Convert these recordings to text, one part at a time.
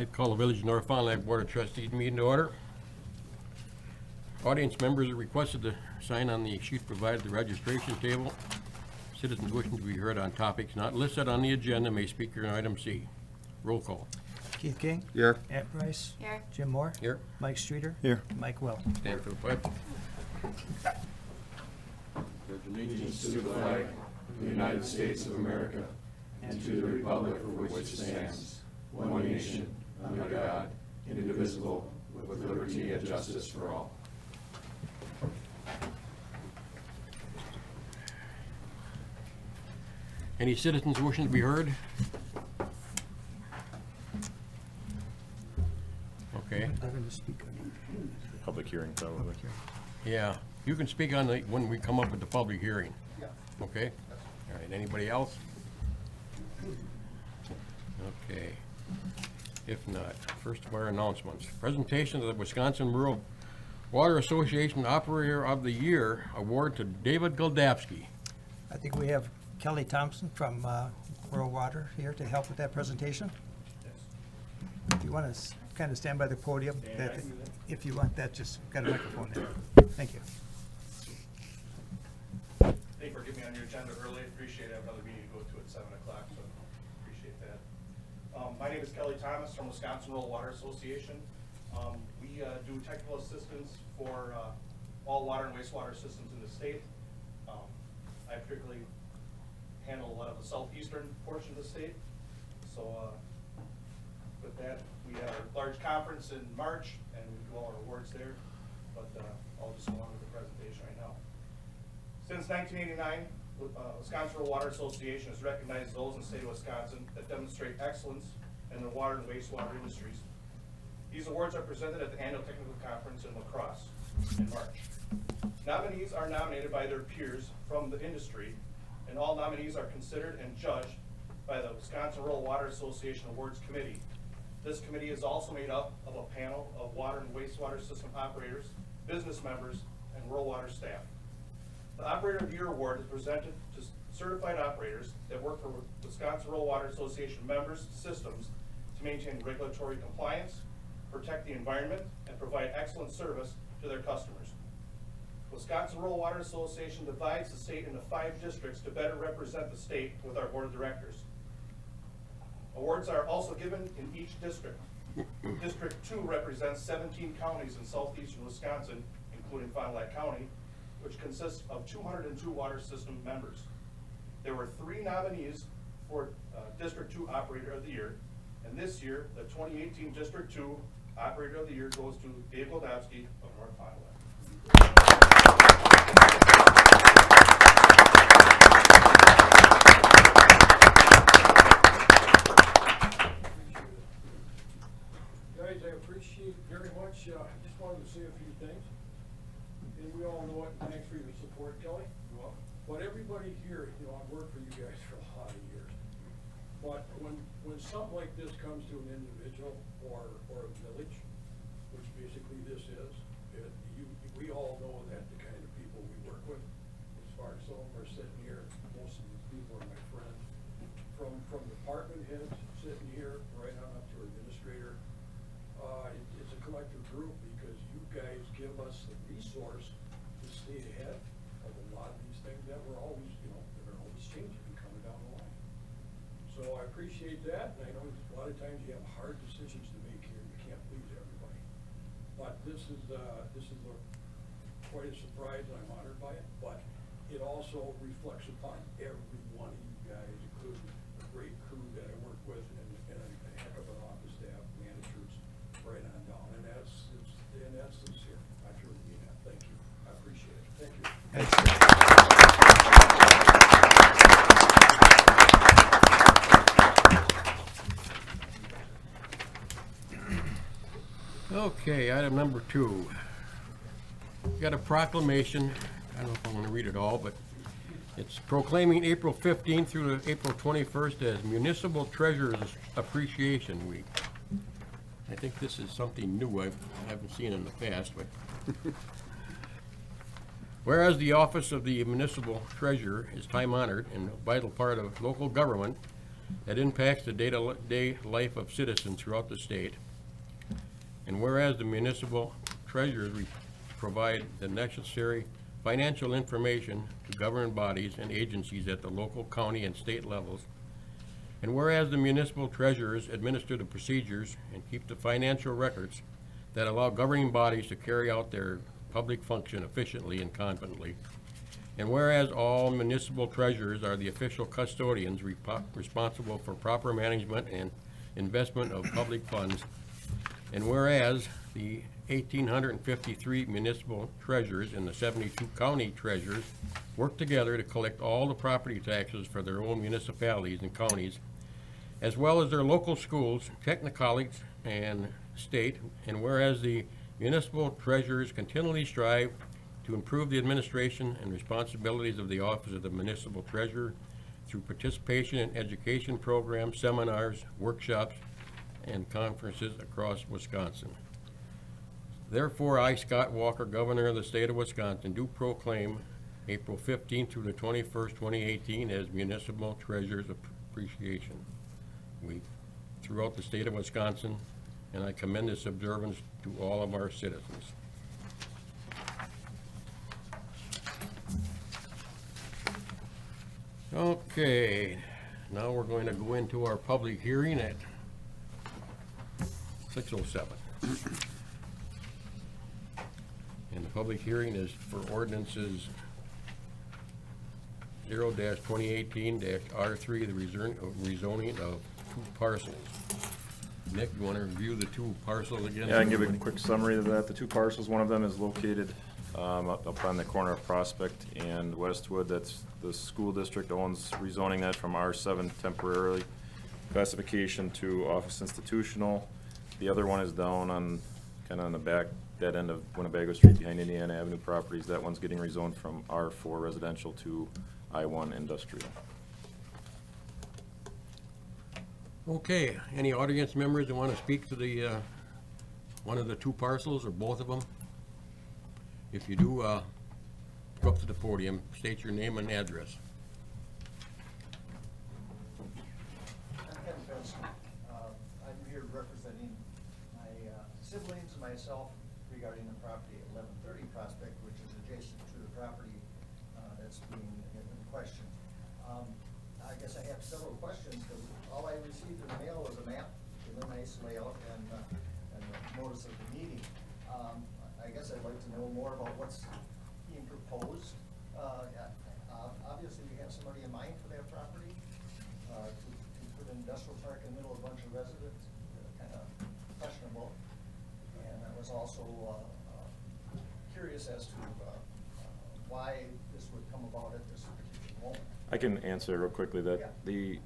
I'd call the Village of North Fond du Lac Board of Trustees meeting to order. Audience members are requested to sign on the sheet provided at the registration table. Citizens wishing to be heard on topics not listed on the agenda may speak during item C. Roll call. Keith King. Here. Ed Price. Here. Jim Moore. Here. Mike Streeter. Here. Mike Will. Stand for the pledge. Allegiance to the flag of the United States of America and to the republic for which it stands, one nation, under God, indivisible, with liberty and justice for all. Any citizens wishing to be heard? Okay, They're going to speak on Public hearing, probably. yeah, you can speak on the, when we come up with the public hearing. Okay? All right, anybody else? Okay. If not, first of our announcements. Presentation of the Wisconsin Rural Water Association Operator of the Year Award to David Goldapsky. I think we have Kelly Thompson from Rural Water here to help with that presentation. If you want to kind of stand by the podium, if you want that, just got a microphone there. Thank you. Thank you for getting me on your agenda early. Appreciate it. I have another meeting to go to at 7 o'clock, so appreciate that. My name is Kelly Thomas from Wisconsin Rural Water Association. We do technical assistance for all water and wastewater systems in the state. I particularly handle a lot of the southeastern portion of the state. So with that, we have a large conference in March, and we do all our awards there. But I'll just go on with the presentation right now. Since 1989, Wisconsin Rural Water Association has recognized those in the state of Wisconsin that demonstrate excellence in the water and wastewater industries. These awards are presented at the annual technical conference in La Crosse in March. Nominees are nominated by their peers from the industry, and all nominees are considered and judged by the Wisconsin Rural Water Association Awards Committee. This committee is also made up of a panel of water and wastewater system operators, business members, and rural water staff. The Operator of the Year Award is presented to certified operators that work for Wisconsin Rural Water Association members' systems to maintain regulatory compliance, protect the environment, and provide excellent service to their customers. Wisconsin Rural Water Association divides the state into 5 districts to better represent the state with our board of directors. Awards are also given in each district. District 2 represents 17 counties in southeastern Wisconsin, including Fond du Lac County, which consists of 202 water system members. There were 3 nominees for District 2 Operator of the Year, and this year, the 2018 District 2 Operator of the Year goes to Dave Goldapsky of North Fond du Lac. Guys, I appreciate it very much. I just wanted to say a few things. And we all know it, and thanks for your support, Kelly. You're welcome. But everybody here, you know, I've worked for you guys for a lot of years. But when something like this comes to an individual or a village, which basically this is, we all know that the kind of people we work with, as far as some of them are sitting here, most of these people are my friends, from department heads sitting here, right on up to administrator. It's a collective group because you guys give us the resource to stay ahead of a lot of these things that we're always, you know, that are always changing and coming down the line. So I appreciate that, and I know a lot of times you have hard decisions to make here, you can't please everybody. But this is quite a surprise, and I'm honored by it, but it also reflects upon every one of you guys, including the great crew that I work with and a heck of an office staff, managers, right on down, and that's sincere. I truly mean that. Thank you. I appreciate it. Thank you. Okay, item number 2. We got a proclamation. I don't know if I'm going to read it all, but it's proclaiming April 15th through to April 21st as Municipal Treasurers Appreciation Week. I think this is something new I haven't seen in the past, but whereas the office of the municipal treasurer is time-honored and a vital part of local government, that impacts the day-to-day life of citizens throughout the state. And whereas the municipal treasurers provide the necessary financial information to government bodies and agencies at the local, county, and state levels. And whereas the municipal treasurers administer the procedures and keep the financial records that allow governing bodies to carry out their public function efficiently and confidently. And whereas all municipal treasurers are the official custodians responsible for proper management and investment of public funds. And whereas the 1,853 municipal treasurers and the 72 county treasurers work together to collect all the property taxes for their own municipalities and counties, as well as their local schools, technicolities, and state. And whereas the municipal treasurers continually strive to improve the administration and responsibilities of the office of the municipal treasurer through participation in education programs, seminars, workshops, and conferences across Wisconsin. Therefore, I, Scott Walker, Governor of the State of Wisconsin, do proclaim April 15th through the 21st, 2018 as Municipal Treasurers Appreciation Week throughout the state of Wisconsin, and I commend this observance to all of our citizens. Okay, now we're going to go into our public hearing at 6:07. And the public hearing is for ordinances 0-2018-R3, the rezoning of 2 parcels. Nick, you want to review the 2 parcels again? Yeah, I can give a quick summary of that. The 2 parcels, one of them is located up on the corner of Prospect and Westwood. That's the school district owns, rezoning that from R7 temporarily classification to office institutional. The other one is down on, kind of on the back, dead end of Winnebago Street behind Indiana Avenue Properties. That one's getting rezoned from R4 residential to I1 industrial. Okay, any audience members that want to speak to the, one of the 2 parcels or both of them? If you do, go up to the podium, state your name and address. I'm Kevin Benson. I'm here representing my siblings and myself regarding the property at 1130 Prospect, which is adjacent to the property that's being in question. I guess I have several questions, because all I received in the mail was a map with a nice layout and the notice of the meeting. I guess I'd like to know more about what's being proposed. Obviously, we have somebody in mind for that property, to put an industrial park in the middle of a bunch of residents, kind of questionable. And I was also curious as to why this would come about at this particular moment. I can answer real quickly that Yeah. the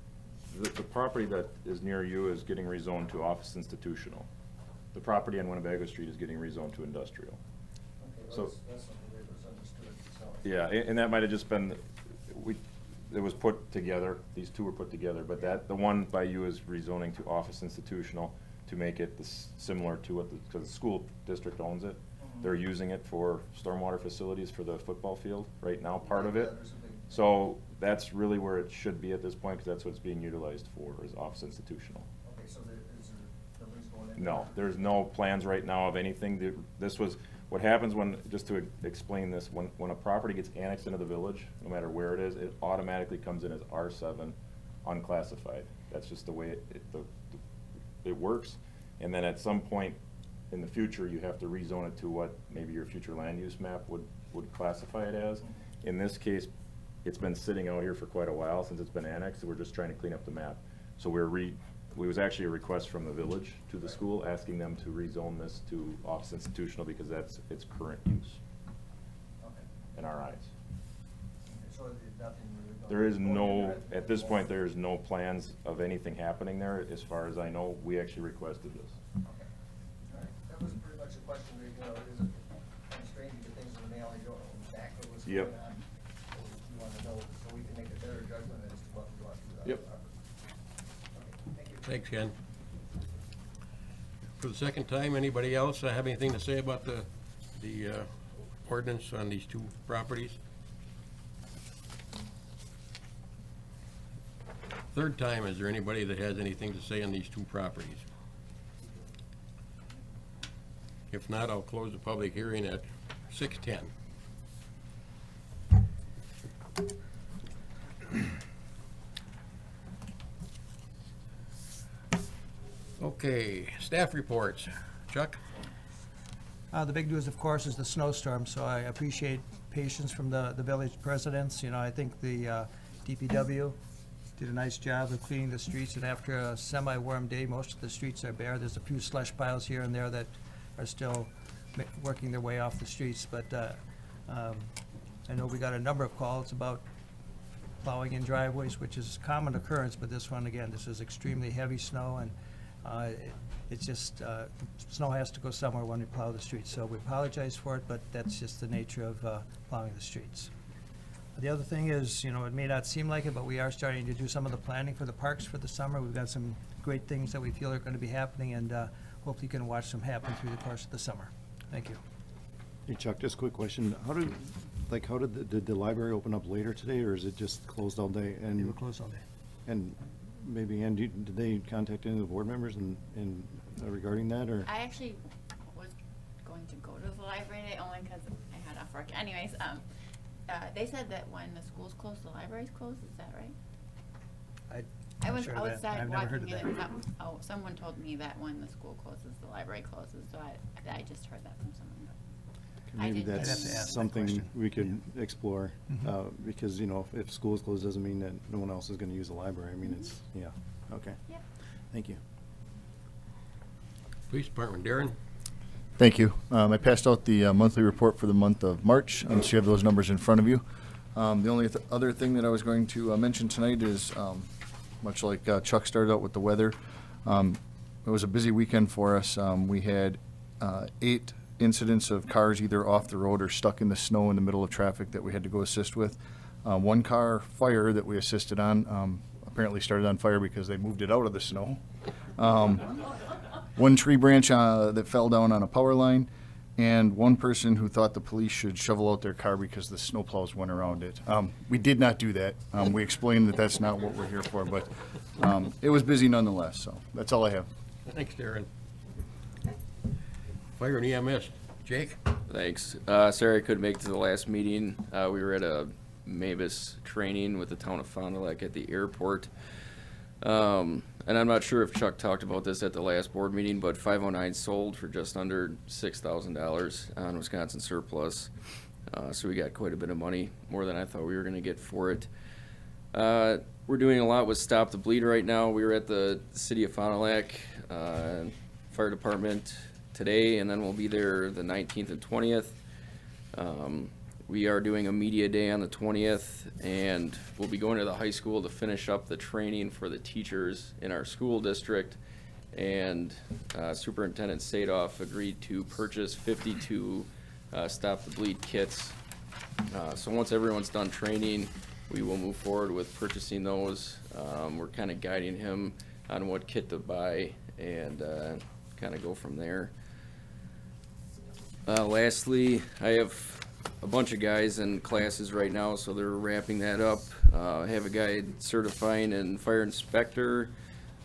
property that is near you is getting rezoned to office institutional. The property on Winnebago Street is getting rezoned to industrial. Okay, So- well, that's something that was understood, so. Yeah, and that might have just been, it was put together, these 2 were put together, but the one by you is rezoning to office institutional to make it similar to what, because the school district owns it. Mhm. They're using it for stormwater facilities for the football field right now, part of Yeah, it. there's a big- So that's really where it should be at this point, because that's what it's being utilized for, is office institutional. Okay, so is there, nobody's going in? No, there's no plans right now of anything. This was, what happens when, just to explain this, when a property gets annexed into the village, no matter where it is, it automatically comes in as R7 unclassified. That's just the way it works. And then at some point in the future, you have to rezone it to what maybe your future land use map would classify it as. In this case, it's been sitting out here for quite a while since it's been annexed, and we're just trying to clean up the map. So it was actually a request from the village to the school, asking them to rezone this to office institutional, because that's its current use Okay, in our eyes. okay, so there's nothing really going. There is going in no, there at this the point, moment? there is no plans of anything happening there. As far as I know, we actually requested this. Okay, all right, that was pretty much a question, is it kind of strange to get things in the mail, and you don't know exactly what's Yep. going on? So you want to know, so we can make a better judgment as to what we want to do on Yep. the property. Okay, thank you. Thanks, Ken. For the second time, anybody else have anything to say about the ordinance on these 2 properties? Third time, is there anybody that has anything to say on these two properties? If not, I'll close the public hearing at 6:10. Okay, staff reports. Chuck? The big news, of course, is the snowstorm, so I appreciate patience from the village presidents. You know, I think the DPW did a nice job of cleaning the streets, and after a semi-warm day, most of the streets are bare. There's a few slush piles here and there that are still working their way off the streets, but I know we got a number of calls about plowing in driveways, which is a common occurrence, but this one, again, this is extremely heavy snow, and it's just, snow has to go somewhere when we plow the streets, so we apologize for it, but that's just the nature of plowing the streets. The other thing is, you know, it may not seem like it, but we are starting to do some of the planning for the parks for the summer. We've got some great things that we feel are going to be happening, and hopefully you can watch them happen through the course of the summer. Thank you. Hey Chuck, just a quick question. Did the library open up later today, or is it just closed all day? They were closed all day. And maybe, Ann, did they contact any of the board members and regarding that, or? I actually was going to go to the library today only because I had off work. Anyways, they said that when the schools close, the libraries close. Is that right? I I'm was sure of that. outside I've never heard walking of and that. someone told me that when the school closes, the library closes. So I just heard that from someone. I Maybe didn't- I'd have to that's ask that something question. we could explore, Mhm. because, you know, if schools close, doesn't mean that no one else is gonna use the library. I mean, it's, yeah, okay. Yep. Thank you. Police Department, Darren? Thank you. I passed out the monthly report for the month of March, so you have those numbers in front of you. The only other thing that I was going to mention tonight is, much like Chuck started out with the weather, it was a busy weekend for us. We had 8 incidents of cars either off the road or stuck in the snow in the middle of traffic that we had to go assist with. 1 car fire that we assisted on apparently started on fire because they moved it out of the snow. 1 tree branch that fell down on a power line, and 1 person who thought the police should shovel out their car because the snowplows went around it. We did not do that. We explained that that's not what we're here for, but it was busy nonetheless, so that's all I have. Thanks, Darren. Fire and EMS, Jake? Thanks. Sorry I couldn't make it to the last meeting. We were at a MABUS training with the town of Fond du Lac at the airport. And I'm not sure if Chuck talked about this at the last board meeting, but 509 sold for just under $6,000 on Wisconsin surplus. So we got quite a bit of money, more than I thought we were going to get for it. We're doing a lot with Stop the Bleed right now. We were at the city of Fond du Lac fire department today, and then we'll be there the 19th and 20th. We are doing a media day on the 20th, and we'll be going to the high school to finish up the training for the teachers in our school district. And Superintendent Sadoff agreed to purchase 52 Stop the Bleed kits. So once everyone's done training, we will move forward with purchasing those. We're kind of guiding him on what kit to buy and kind of go from there. Lastly, I have a bunch of guys in classes right now, so they're wrapping that up. I have a guy certifying in fire inspector,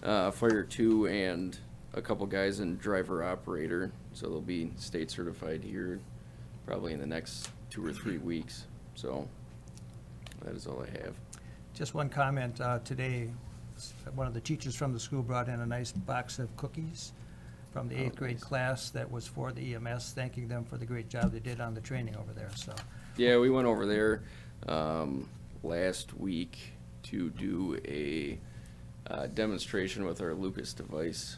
fire 2, and a couple guys in driver operator. So they'll be state certified here probably in the next 2 or 3 weeks. So that is all I have. Just one comment. Today, one of the teachers from the school brought in a nice box of cookies from the 8th grade class that was for the EMS, thanking them for the great job they did on the training over there, so. Yeah, we went over there last week to do a demonstration with our Lucas device.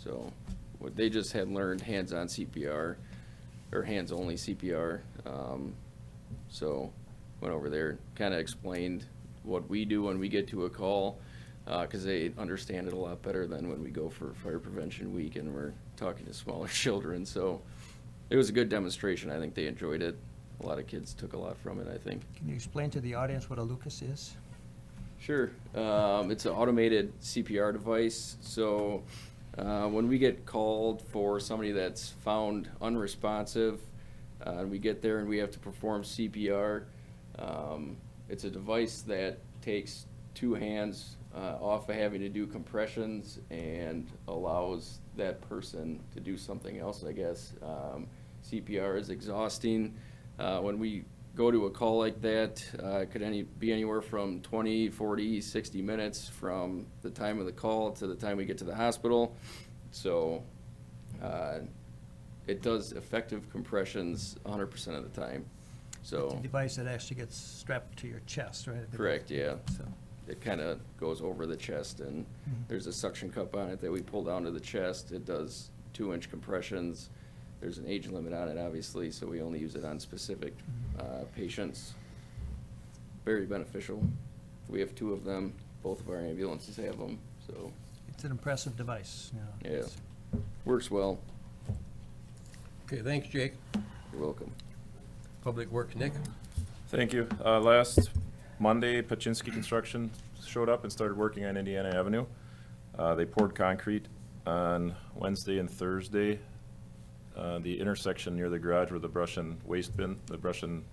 So what they just had learned hands-on CPR, or hands-only CPR. So went over there, kind of explained what we do when we get to a call, because they understand it a lot better than when we go for Fire Prevention Week and we're talking to smaller children. So it was a good demonstration. I think they enjoyed it. A lot of kids took a lot from it, I think. Can you explain to the audience what a Lucas is? Sure. It's an automated CPR device. So when we get called for somebody that's found unresponsive, and we get there and we have to perform CPR, it's a device that takes 2 hands off of having to do compressions and allows that person to do something else, I guess. CPR is exhausting. When we go to a call like that, it could be anywhere from 20, 40, 60 minutes from the time of the call to the time we get to the hospital. So it does effective compressions 100% of the time. It's So, a device that actually gets strapped to your chest, right? correct, yeah. So, It kind of goes over the chest, and there's a suction cup on it that we pull down to the chest. It does 2-inch compressions. There's an age limit on it, obviously, so we only use it on specific patients. Very beneficial. We have 2 of them. Both of our ambulances have them, so, it's an impressive device, you know. yeah. It's- Works well. Okay, thanks, Jake. You're welcome. Public Works, Nick? Thank you. Last Monday, Paczynski Construction showed up and started working on Indiana Avenue. They poured concrete on Wednesday and Thursday. The intersection near the garage where the brush and waste bin, the brush and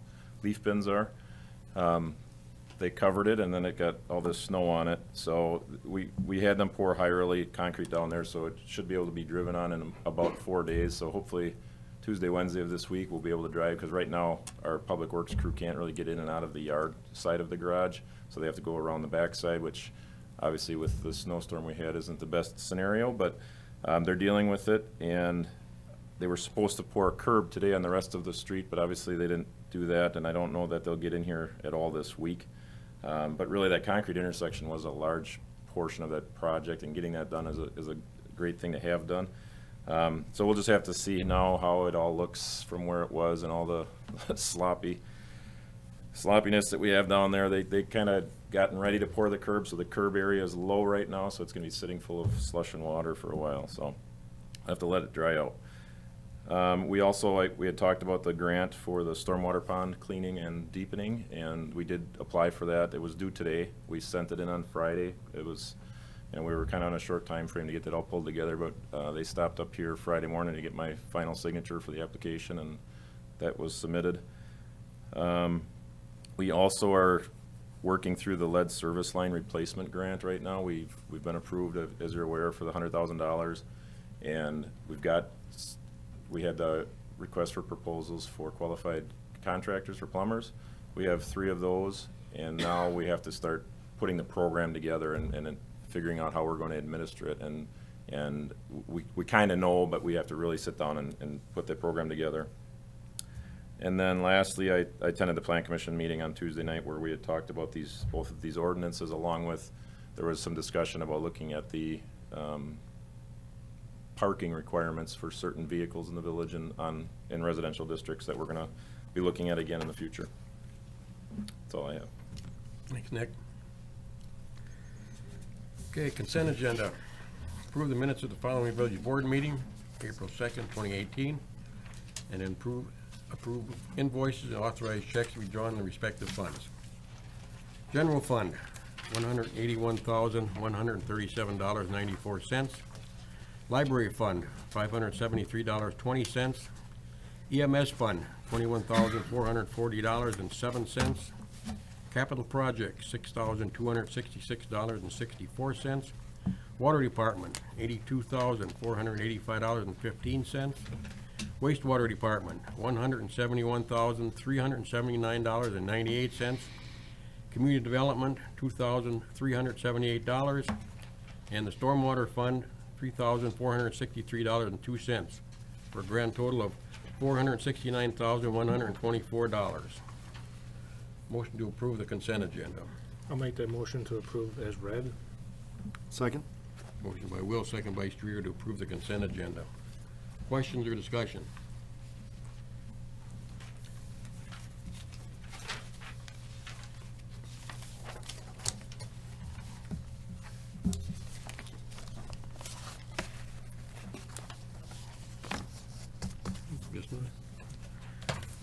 leaf bins are. They covered it and then it got all this snow on it. So we had them pour high-rally concrete down there, so it should be able to be driven on in about 4 days. So hopefully Tuesday, Wednesday of this week, we'll be able to drive, because right now, our Public Works crew can't really get in and out of the yard side of the garage, so they have to go around the backside, which obviously with the snowstorm we had isn't the best scenario, but they're dealing with it, and they were supposed to pour a curb today on the rest of the street, but obviously they didn't do that, and I don't know that they'll get in here at all this week. But really, that concrete intersection was a large portion of that project, and getting that done is a great thing to have done. So we'll just have to see now how it all looks from where it was and all the sloppiness that we have down there. They kind of gotten ready to pour the curb, so the curb area is low right now, so it's gonna be sitting full of slush and water for a while, so I have to let it dry out. We also, we had talked about the grant for the stormwater pond cleaning and deepening, and we did apply for that. It was due today. We sent it in on Friday. It was, we were kind of on a short time frame to get that all pulled together, but they stopped up here Friday morning to get my final signature for the application, and that was submitted. We also are working through the lead service line replacement grant right now. We've been approved, as you're aware, for the $100,000, and we had the request for proposals for qualified contractors for plumbers. We have 3 of those, and now we have to start putting the program together and figuring out how we're going to administer it, and we kind of know, but we have to really sit down and put the program together. And then lastly, I attended the Plan Commission meeting on Tuesday night where we had talked about both of these ordinances, along with, there was some discussion about looking at the parking requirements for certain vehicles in the village and in residential districts that we're gonna be looking at again in the future. That's all I have. Thanks, Nick. Okay, consent agenda. Approve the minutes of the following village board meeting, April 2nd, 2018, and then approve invoices and authorize checks to be drawn in the respective funds. General fund, $181,137.94. Library fund, $573.20. EMS fund, $21,440.07. Capital project, $6,266.64. Water department, $82,485.15. Wastewater department, $171,379.98. Community development, $2,378. And the stormwater fund, $3,463.02, for a grand total of $469,124. Motion to approve the consent agenda. I'll make that motion to approve as read. Second? Motion by Will, second by Streeter to approve the consent agenda. Questions or discussion?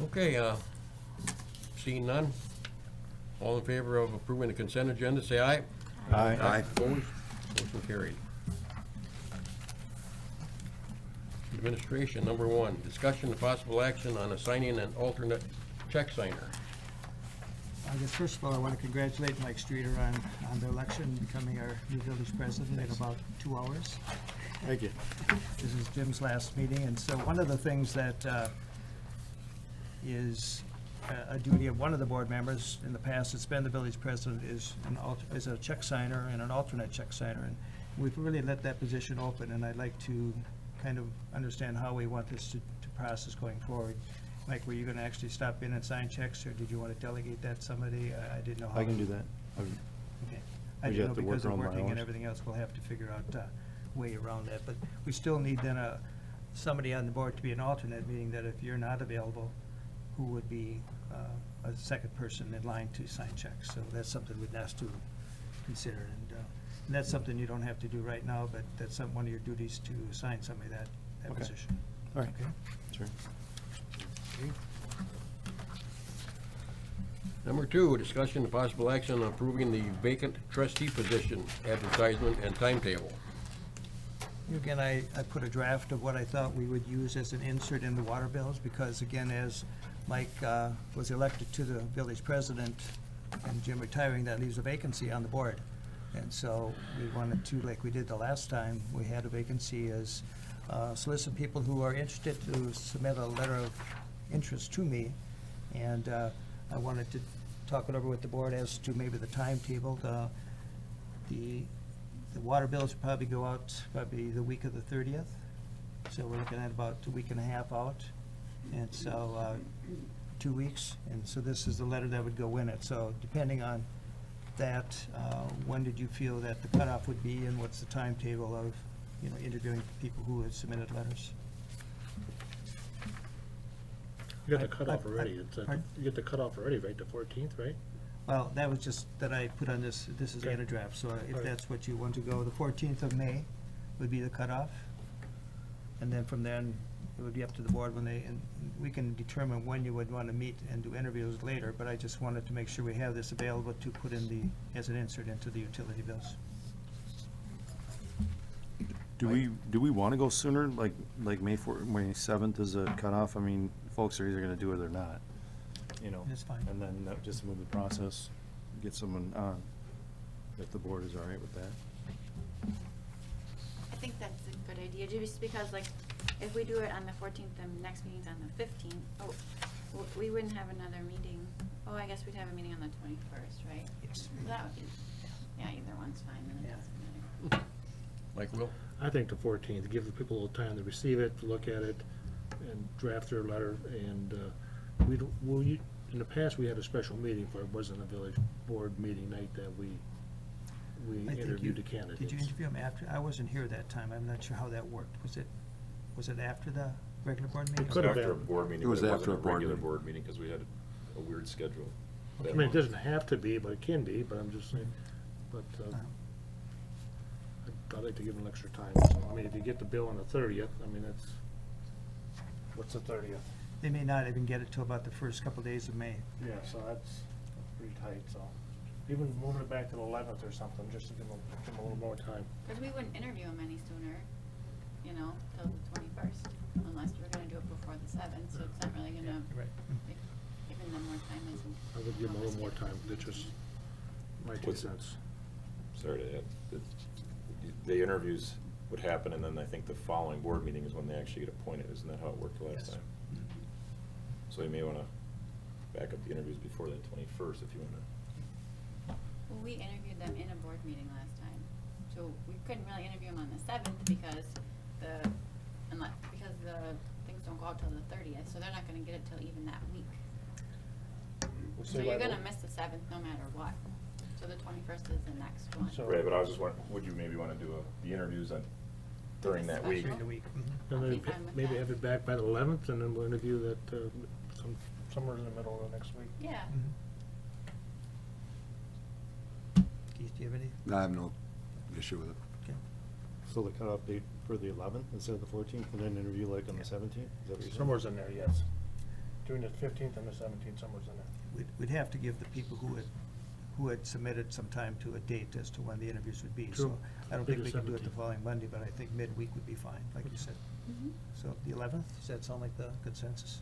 Okay, seeing none, all in favor of approving the consent agenda, say aye. Aye. Opposed? Motion carried. Administration, number 1, discussion of possible action on assigning an alternate check signer. I guess first of all, I want to congratulate Mike Streeter on the election, becoming our new village president in about 2 hours. Thank you. This is Jim's last meeting, and so one of the things that is a duty of one of the board members, in the past, it's been the village president, is a check signer and an alternate check signer, and we've really let that position open, and I'd like to kind of understand how we want this to process going forward. Mike, were you gonna actually stop in and sign checks, or did you want to delegate that to somebody? I didn't know how. I can do that. Okay. I We didn't know have to work because of around my working and hours. everything else, we'll have to figure out a way around that. But we still need then somebody on the board to be an alternate, meaning that if you're not available, who would be a second person in line to sign checks. So that's something we'd ask to consider. And that's something you don't have to do right now, but that's one of your duties to assign somebody that Okay. position. All right. Okay? Sure. Number 2, discussion and possible action on approving the vacant trustee position, advertisement and timetable. Again, I put a draft of what I thought we would use as an insert in the water bills, because again, as Mike was elected to the village president and Jim retiring, that leaves a vacancy on the board. And so we wanted to, like we did the last time, we had a vacancy, as solicit people who are interested to submit a letter of interest to me. And I wanted to talk it over with the board as to maybe the timetable. The water bills will probably go out probably the week of the 30th. So we're looking at about a week and a half out. And so 2 weeks. And so this is the letter that would go in it. So depending on that, when did you feel that the cutoff would be, and what's the timetable of, interviewing people who had submitted letters? You got the cutoff I- already. It's pardon? you get the cutoff already, right? The 14th, right? Well, that was just that I put on this is Okay. in a draft, so if Right. that's what you want to go, the 14th of May would be the cutoff. And then from then, it would be up to the board and we can determine when you would want to meet and do interviews later, but I just wanted to make sure we have this available to put in as an insert into the utility bills. Do we want to go sooner, like May 7th is a cutoff? I mean, folks are either going to do it or not, That's fine. And then just move the process, get someone on, if the board is all right with that. I think that's a good idea, just because like, if we do it on the 14th, the next meeting's on the 15th, we wouldn't have another meeting. Oh, I guess we'd have a meeting on the 21st, right? Yes. That would be, yeah, either one's fine, then it Yeah. doesn't matter. Mike, Will? I think the 14th, give the people a little time to receive it, to look at it, and draft their letter, and in the past, we had a special meeting for, it wasn't a village board meeting night that we I think interviewed the candidates. Did you interview them after? I wasn't here that time. I'm not sure how that worked. Was it after the regular board meeting? It could have After a been. board meeting, It was but it after wasn't a board regular meeting. board meeting, because we had a weird schedule. I that mean, it month. doesn't have to be, but it can be, but I'm just saying, but, I'd like to give them extra time, so, I mean, if you get the bill on the 30th, I mean, what's the 30th? They may not even get it till about the first couple days of May. Yeah, so that's pretty tight, so, even moving it back to the 11th or something, just to give them a little more time. Because we wouldn't interview them any sooner, till the 21st, unless we're gonna do it before the 7th, so it's not really gonna, Right. giving them more time isn't. I would give them a little more time, that just might make What's- sense. Sorry to add, the interviews would happen, and then I think the following board meeting is when they actually get appointed. Isn't that how it worked last Yes. time? So you may want to back up the interviews before that 21st if you want to. Well, we interviewed them in a board meeting last time, so we couldn't really interview them on the 7th because the things don't go out till the 30th, so they're not gonna get it till even that week. We'll So see you're what- gonna miss the 7th no matter what, so the 21st is the next one. So- Right, but I was just wondering, would you maybe want to do the interviews during that week? During the week. Mhm. And I'll then be fine with maybe that. have it back by the 11th, and then we'll interview that, somewhere in the middle of the next week. Yeah. Keith, do you have any? I have no issue with it. Okay. So the cutoff date for the 11th instead of the 14th, and then interview like on the 17th? Is that what you're saying? Somewhere's in there, yes. Doing the 15th and the 17th, somewhere's in there. We'd have to give the people who had submitted some time to a date as to when the interviews would be. True. So I don't think Maybe we can do it the 17th. following Monday, but I think midweek would be fine, like you said. Mhm. So the 11th, does that sound like the consensus?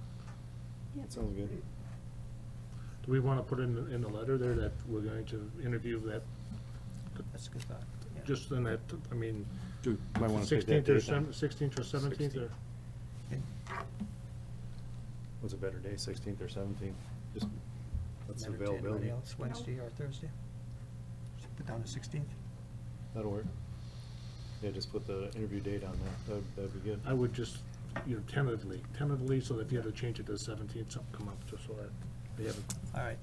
Yeah. Sounds good. Do Do we wanna put in the letter there that we're going to interview that, That's a good thought. Yeah. just in that, I mean, Do, might wanna pick that 16th or date then. 16th or 17th, or? What's a better day, 16th or 17th? Just, what's the Matter to anybody availability? else, Wednesday or Thursday? Put down the 16th? That'll work. Yeah, just put the interview date on there. That'd be good. I would just, tentatively, so that if you had to change it to the 17th, something come up, just so that we have it. All right.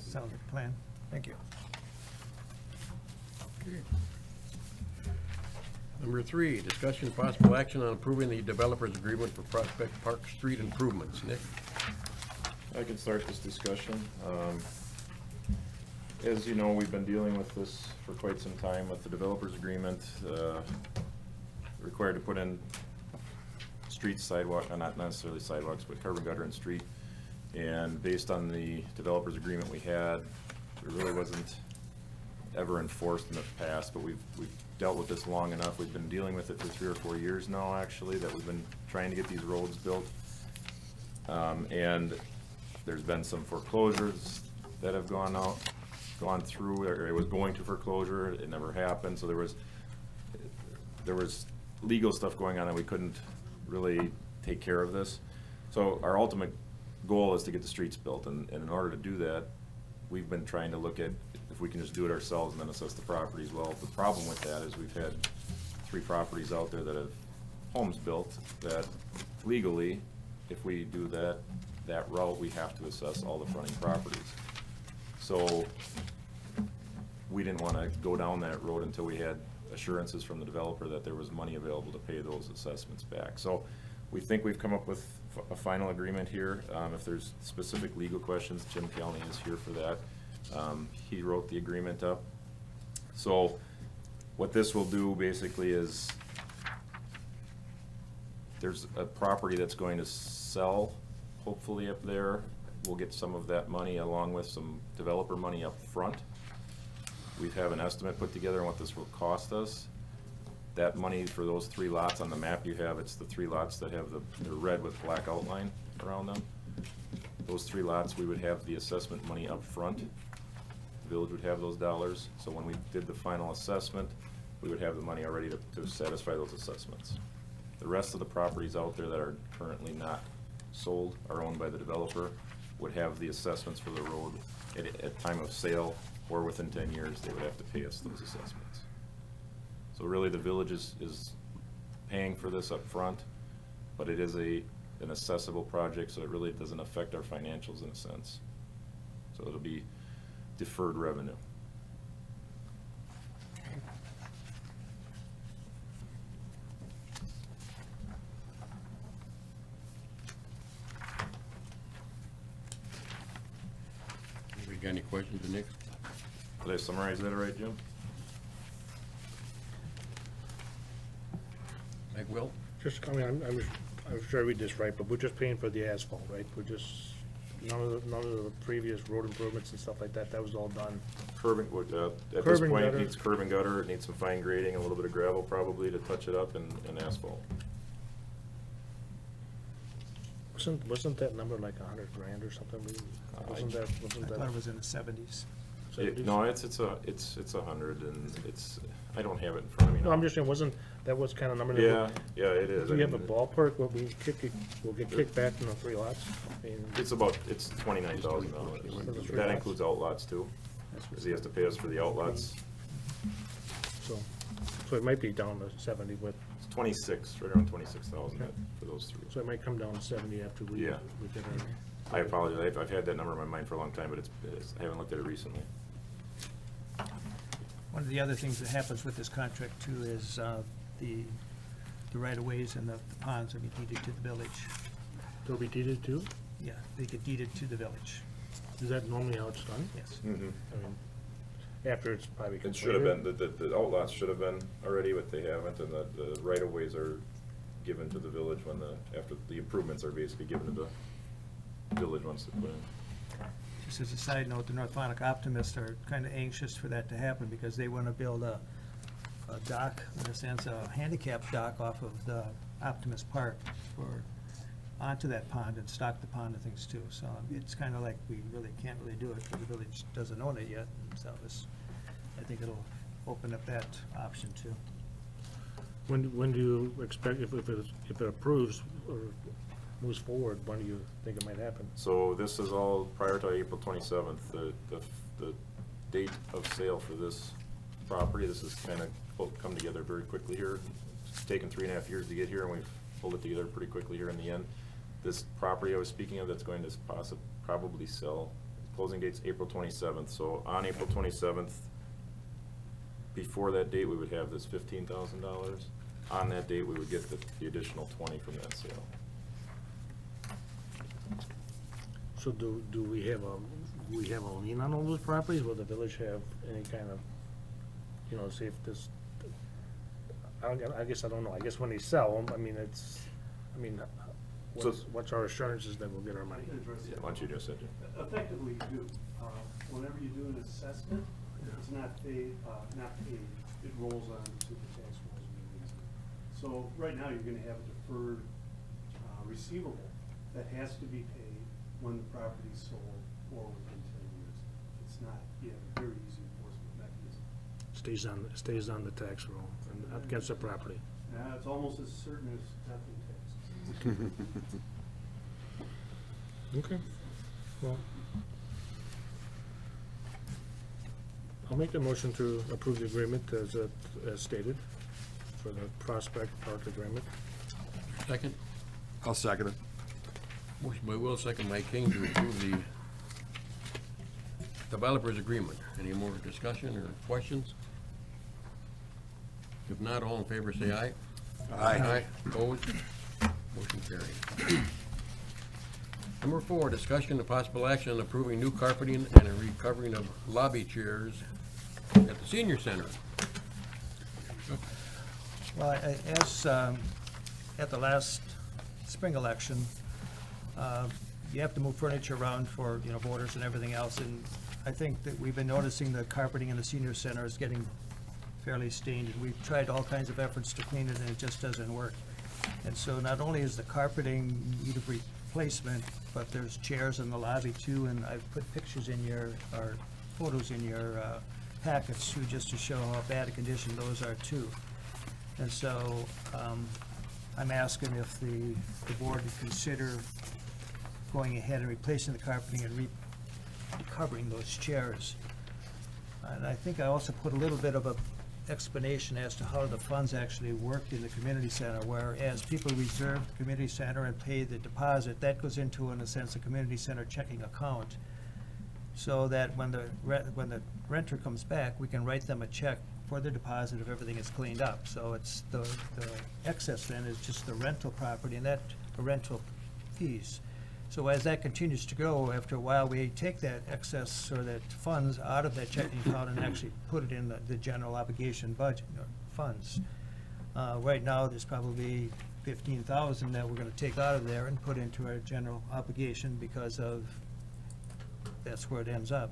Sounds like a plan. Thank you. Number 3, discussion and possible action on approving the developer's agreement for Prospect Park Street improvements. Nick? I can start this discussion. As you know, we've been dealing with this for quite some time with the developer's agreement, required to put in streets, sidewalk, not necessarily sidewalks, but curb and gutter and street. And based on the developer's agreement we had, it really wasn't ever enforced in the past, but we've dealt with this long enough. We've been dealing with it for 3 or 4 years now, actually, that we've been trying to get these roads built. And there's been some foreclosures that have gone through, or it was going to foreclosure, it never happened, so there was legal stuff going on and we couldn't really take care of this. So our ultimate goal is to get the streets built, and in order to do that, we've been trying to look at if we can just do it ourselves and then assess the properties. Well, the problem with that is we've had 3 properties out there that have homes built that legally, if we do that route, we have to assess all the fronting properties. So we didn't want to go down that road until we had assurances from the developer that there was money available to pay those assessments back. So we think we've come up with a final agreement here. If there's specific legal questions, Jim Kelly is here for that. He wrote the agreement up. So what this will do basically is there's a property that's going to sell, hopefully up there. We'll get some of that money along with some developer money up front. We have an estimate put together on what this will cost us. That money for those 3 lots on the map you have, it's the 3 lots that have they're red with black outline around them. Those 3 lots, we would have the assessment money up front. The village would have those dollars, so when we did the final assessment, we would have the money already to satisfy those assessments. The rest of the properties out there that are currently not sold, are owned by the developer, would have the assessments for the road at time of sale, or within 10 years, they would have to pay us those assessments. So really, the village is paying for this up front, but it is an assessable project, so it really doesn't affect our financials in a sense. So it'll be deferred revenue. We got any questions for Nick? Did I summarize that all right, Jim? Mike Will? Just, I mean, I'm sure I read this right, but we're just paying for the asphalt, right? We're just, none of the previous road improvements and stuff like that, that was all done. At this Curb and point, gutter. it needs curb and gutter, it needs some fine grading, a little bit of gravel probably to touch it up, and asphalt. Wasn't that number like $100,000 or something? Wasn't I that? thought it was in the 70s. 70s? No, it's 100, and I don't have it in front of me now. No, I'm just saying, that was kind of number that? Yeah, it is. Do we have a I mean, ballpark, what we'll get kicked back from the 3 lots? I mean, It's $29,000. That includes outlots too, because he has to pay us for the outlots. so it might be down to 70 with, It's 26, right around 26,000 for those 3. so it might come down to 70 after we Yeah. we get our. I apologize, I've had that number in my mind for a long time, but I haven't looked at it recently. One of the other things that happens with this contract too is the right-of-ways and the ponds will be deeded to the village. They'll be deeded too? Yeah, they get deeded to the village, Is that normally how it's done? yes. I mean, after it's probably It completed? should have been, the outlots should have been already, but they haven't, and the right-of-ways are given to the village after the improvements are basically given to the village once they're put in. Just as a side note, the North Fontaine Optimists are kind of anxious for that to happen because they want to build a dock, in a sense, a handicap dock off of the Optimist Park for onto that pond and stock the pond and things too. So it's kind of like we really can't really do it because the village doesn't own it yet. So I think it'll open up that option too. When do you expect, if it approves or moves forward, when do you think it might happen? So this is all prior to April 27th, the date of sale for this property. This has kind of come together very quickly here. It's taken 3.5 years to get here, and we've pulled it together pretty quickly here in the end. This property I was speaking of that's going to probably sell, closing date's April 27th. So on April 27th, before that date, we would have this $15,000. On that date, we would get the additional 20 from that sale. So do we have a lien on all those properties? Will the village have any kind of, you know, say if this, I guess I don't know. I guess when they sell them, I mean, what's our assurances that we'll get our money? Yeah, why don't you just say it? Effectively, you do. Whenever you do an assessment, it's not paid, it rolls on to the tax rolls immediately. So right now, you're gonna have a deferred receivable that has to be paid when the property's sold or within 10 years. It's not, you have a very easy enforcement mechanism. Stays on the tax roll and against the property. It's almost as certain as death and taxes. Okay. Well, I'll make the motion to approve the agreement as stated for the Prospect Park agreement. Second? I'll second it. Motion by Will, second by King to approve the developers agreement. Any more discussion or questions? If not, all in favor say aye. Aye. Opposed? Motion carried. Number 4, discussion and possible action on approving new carpeting and a recovering of lobby chairs at the senior center. Well, as at the last spring election, you have to move furniture around for, you know, voters and everything else. And I think that we've been noticing the carpeting in the senior center is getting fairly stained. And we've tried all kinds of efforts to clean it, and it just doesn't work. And so not only is the carpeting need of replacement, but there's chairs in the lobby too. And I've put pictures in or photos in your packets too, just to show how bad a condition those are too. And so I'm asking if the board would consider going ahead and replacing the carpeting and recovering those chairs. And I think I also put a little bit of a explanation as to how the funds actually work in the community center, whereas people reserve the community center and pay the deposit, that goes into, in a sense, a community center checking account, so that when the renter comes back, we can write them a check for the deposit if everything is cleaned up. So it's the excess then is just the rental property and that rental fees. So as that continues to grow, after a while, we take that excess or that funds out of that checking account and actually put it in the general obligation budget funds. Right now, there's probably $15,000 that we're going to take out of there and put into our general obligation because of that's where it ends up.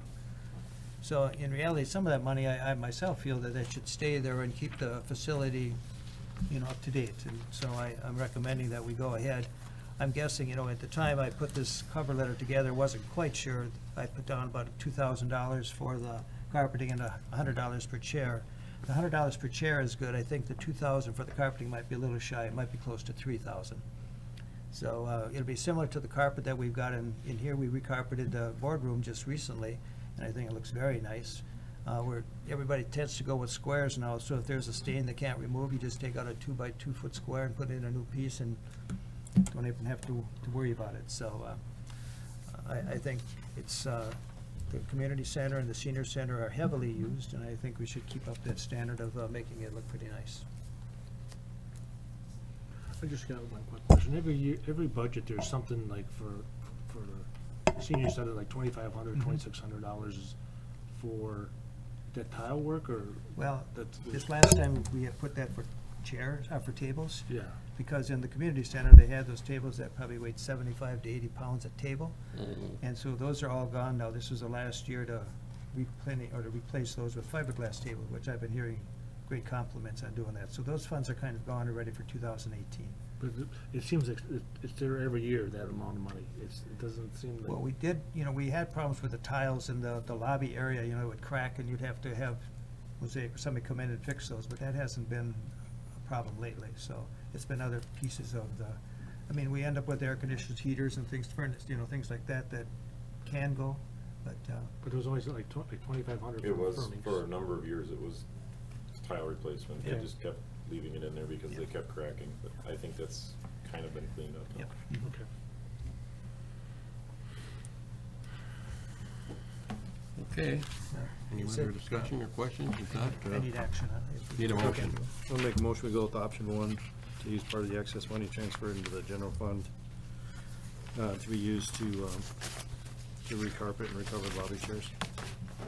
So in reality, some of that money, I myself feel that it should stay there and keep the facility, you know, up to date. And so I'm recommending that we go ahead. I'm guessing, you know, at the time I put this cover letter together, wasn't quite sure. I put down about $2,000 for the carpeting and $100 per chair. The $100 per chair is good. I think the $2,000 for the carpeting might be a little shy. It might be close to $3,000. So it'll be similar to the carpet that we've got in here. We recarpeted the boardroom just recently, and I think it looks very nice. Where everybody tends to go with squares now, so if there's a stain they can't remove, you just take out a 2-by-2 foot square and put in a new piece and don't even have to worry about it. So I think it's the community center and the senior center are heavily used, and I think we should keep up that standard of making it look pretty nice. I just got one quick question. Every year, every budget, there's something like for the senior center, like $2,500, $2,600 is for that tile work, or? Well, that's- this last time we had put that for chairs, for tables. Yeah. Because in the community center, they had those tables that probably weighed 75 to 80 pounds a table. And so those are all gone now. This was the last year to replace those with fiberglass tables, which I've been hearing great compliments on doing that. So those funds are kind of gone already for 2018. But it seems like it's there every year, that amount of money. It doesn't seem like. Well, we did, we had problems with the tiles in the lobby area, it would crack and you'd have to have, somebody come in and fix those, but that hasn't been a problem lately, so it's been other pieces of we end up with air conditioners, heaters and things, furnace, things like that can go, but, But it was always like 2,500 It for was, furnace. for a number of years, it was tile replacement. They Yeah. just kept leaving it in there because they kept cracking, but I think that's kind of been cleaned up now. Yep. Okay. Okay. Any other discussion or questions? If not, I need action on it. need a motion. I'll make a motion, we go with option one, to use part of the excess money transferred into the general fund, to be used to recarpet and recover lobby chairs.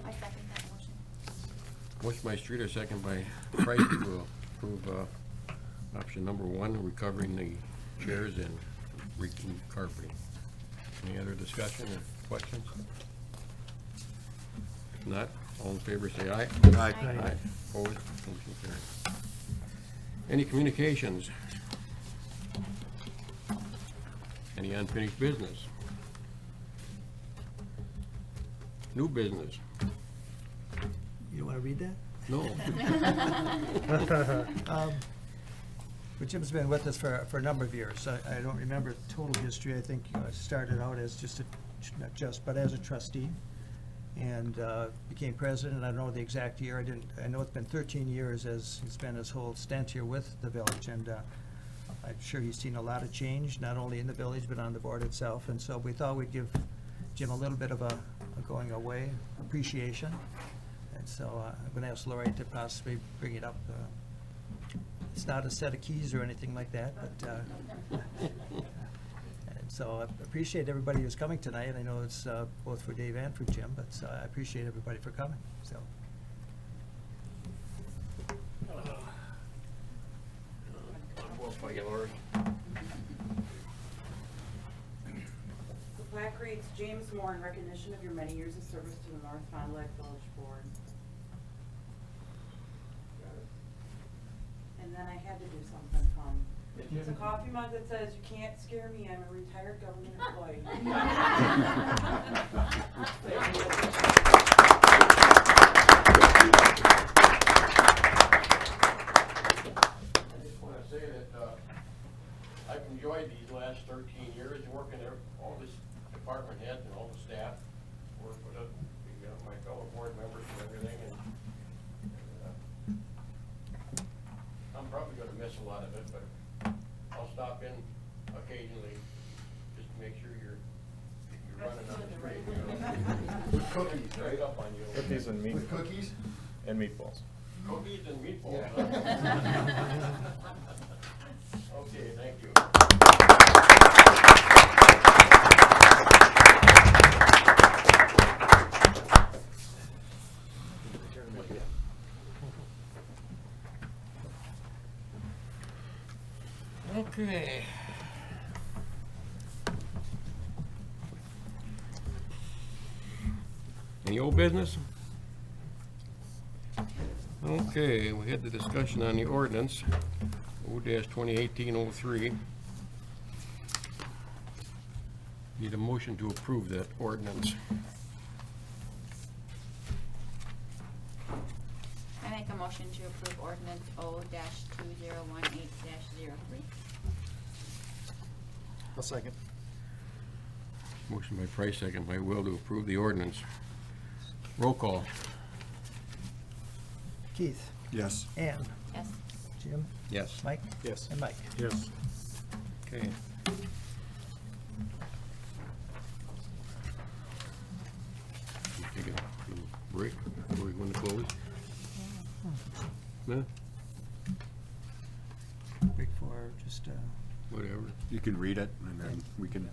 I second that motion. Motion by Streeter, second by Price to approve option number one, recovering the chairs and carpeting. Any other discussion or questions? If not, all in favor say aye. Aye. Aye. Opposed? Motion carried. Any communications? Any unfinished business? New business? You want to read that? No. But Jim's been with us for a number of years. I don't remember total history. I think started out as but as a trustee, and became president. I don't know the exact year. I know it's been 13 years as he's spent his whole stint here with the village, and I'm sure he's seen a lot of change, not only in the village but on the board itself. And so we thought we'd give Jim a little bit of a going away appreciation. And so I'm going to ask Lori to possibly bring it up. It's not a set of keys or anything like that, but and so I appreciate everybody who's coming tonight. I know it's both for Dave and for Jim, but I appreciate everybody for coming. So. The plaque reads, James Moore, in recognition of your many years of service to the North Fond du Lac Village Board. And then I had to do something fun. It's a coffee mug that says, "You can't scare me, I'm a retired government employee." I just want to say that I've enjoyed these last 13 years working there, all this department heads and all the staff, work with my fellow board members and everything, and I'm probably going to miss a lot of it, but I'll stop in occasionally just to make sure you're running on the straight. With cookies, right up on you. Cookies and meat. With cookies? And meatballs. Cookies and meatballs. Yeah. Okay, thank you. Okay. Any old business? Okay, we had the discussion on the ordinance, O-2018-03. Need a motion to approve that ordinance. I make a motion to approve ordinance O-2018-03. I'll second. Motion by Price, second by Will to approve the ordinance. Roll call. Keith? Yes. Ann? Yes. Jim? Yes. Mike? Yes. And Mike? Yes. Okay. Take a break before we go into close. No? Break for just, Whatever. You can read it, and then we can,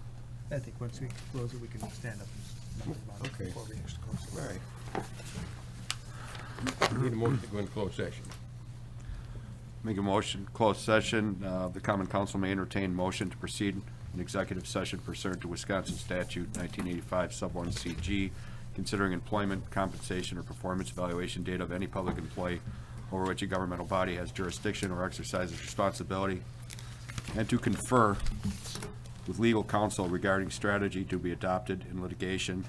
I think once we close it, we can stand up and move on Okay. before we actually close it. All right. Need a motion to go into closed session. make a motion, closed session. The common council may entertain motion to proceed in executive session pursuant to Wisconsin statute 1985 sub 1 CG, considering employment, compensation, or performance evaluation data of any public employee over which a governmental body has jurisdiction or exercises responsibility. and to confer with legal counsel regarding strategy to be adopted in litigation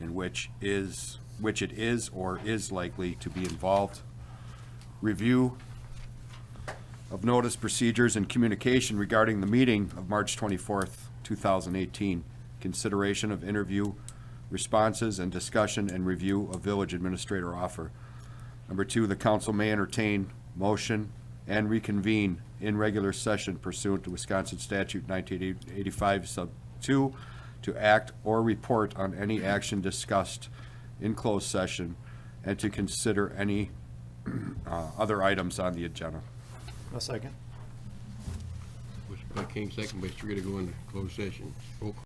in which it is or is likely to be involved. Review of notice procedures and communication regarding the meeting of March 24th, 2018. Consideration of interview responses and discussion and review of village administrator offer. Number 2, the council may entertain motion and reconvene in regular session pursuant to Wisconsin statute 1985 sub 2 to act or report on any action discussed in closed session and to consider any other items on the agenda. A second. Motion by King, second by Streeter to go into closed session. Roll call.